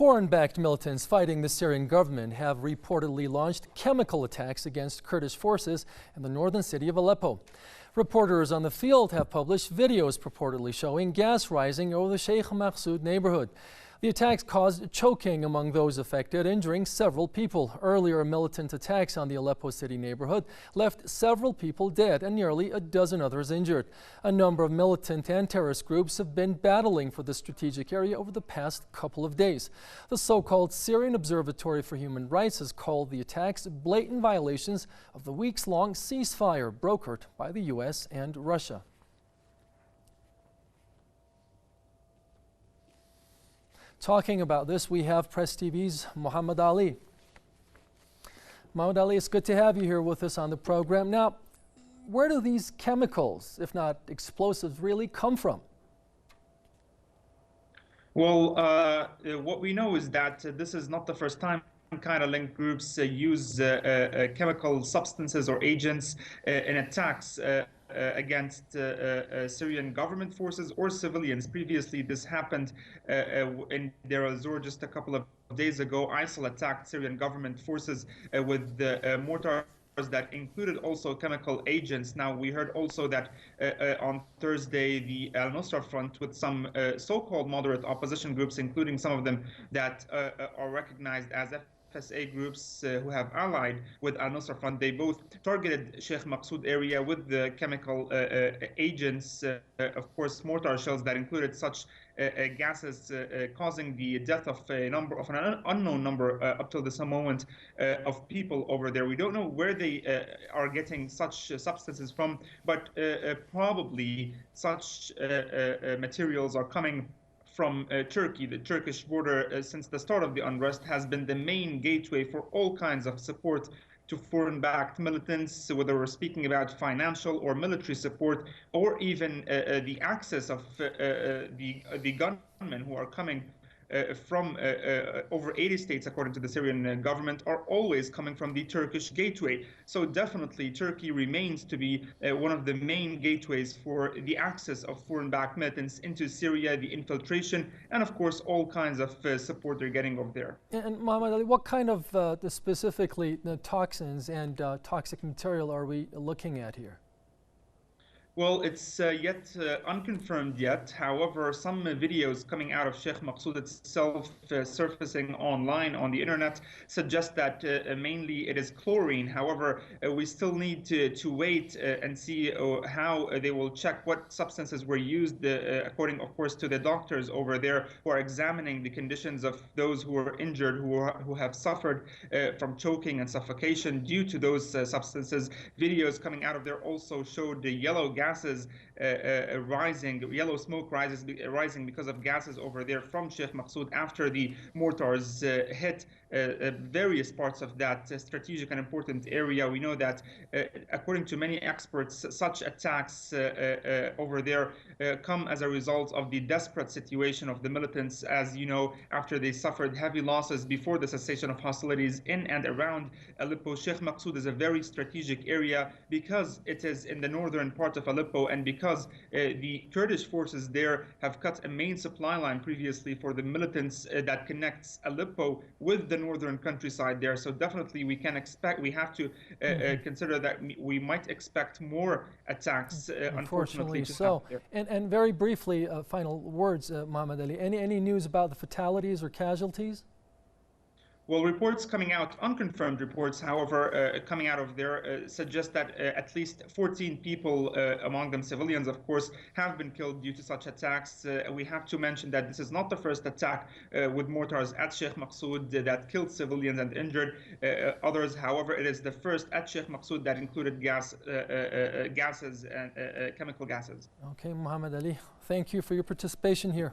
Foreign-backed militants fighting the Syrian government have reportedly launched chemical attacks against Kurdish forces in the northern city of Aleppo. Reporters on the field have published videos purportedly showing gas rising over the Sheikh Maqsoud neighborhood. The attacks caused choking among those affected, injuring several people. Earlier militant attacks on the Aleppo city neighborhood left several people dead and nearly a dozen others injured. A number of militant and terrorist groups have been battling for the strategic area over the past couple of days. The so-called Syrian Observatory for Human Rights has called the attacks blatant violations of the weeks-long ceasefire brokered by the U.S. and Russia. Talking about this, we have Press TV's Muhammad Ali. Muhammad Ali, it's good to have you here with us on the program. Now, where do these chemicals, if not explosives, really come from? Well, what we know is that this is not the first time kind of linked groups use chemical substances or agents in attacks against Syrian government forces or civilians. Previously, this happened in Deir al-Zor just a couple of days ago. ISIL attacked Syrian government forces with mortars that included also chemical agents. Now, we heard also that on Thursday, the al-Nusra Front, with some so-called moderate opposition groups, including some of them that are recognized as FSA groups who have allied with al-Nusra Front, they both targeted Sheikh Maqsoud area with the chemical agents, of course, mortar shells that included such gases, causing the death of an unknown number up till this moment of people over there. We don't know where they are getting such substances from, but probably such materials are coming from Turkey. The Turkish border, since the start of the unrest, has been the main gateway for all kinds of support to foreign-backed militants, whether we're speaking about financial or military support, or even the access of the gunmen who are coming from over 80 states, according to the Syrian government, are always coming from the Turkish gateway. So definitely Turkey remains to be one of the main gateways for the access of foreign-backed militants into Syria, the infiltration, and of course all kinds of support they're getting over there. And Muhammad Ali, what kind of specifically the toxins and toxic material are we looking at here? Well, it's yet unconfirmed yet. However, some videos coming out of Sheikh Maqsoud itself surfacing online on the internet suggest that mainly it is chlorine. However, we still need to wait and see how they will check what substances were used, according, of course, to the doctors over there who are examining the conditions of those who are injured, who have suffered from choking and suffocation due to those substances. Videos coming out of there also showed the yellow gases rising, yellow smoke rising because of gases over there from Sheikh Maqsoud after the mortars hit various parts of that strategic and important area. We know that, according to many experts, such attacks over there come as a result of the desperate situation of the militants, as you know, after they suffered heavy losses before the cessation of hostilities in and around Aleppo. Sheikh Maqsoud is a very strategic area because it is in the northern part of Aleppo, and because the Kurdish forces there have cut a main supply line previously for the militants that connects Aleppo with the northern countryside there. So definitely we have to consider that we might expect more attacks, unfortunately so. And very briefly, final words, Muhammad Ali, any news about the fatalities or casualties? Well, reports coming out, unconfirmed reports, however, coming out of there suggest that at least 14 people, among them civilians, of course, have been killed due to such attacks. We have to mention that this is not the first attack with mortars at Sheikh Maqsoud that killed civilians and injured others. However, it is the first at Sheikh Maqsoud that included gases and chemical gases. Okay, Muhammad Ali, thank you for your participation here.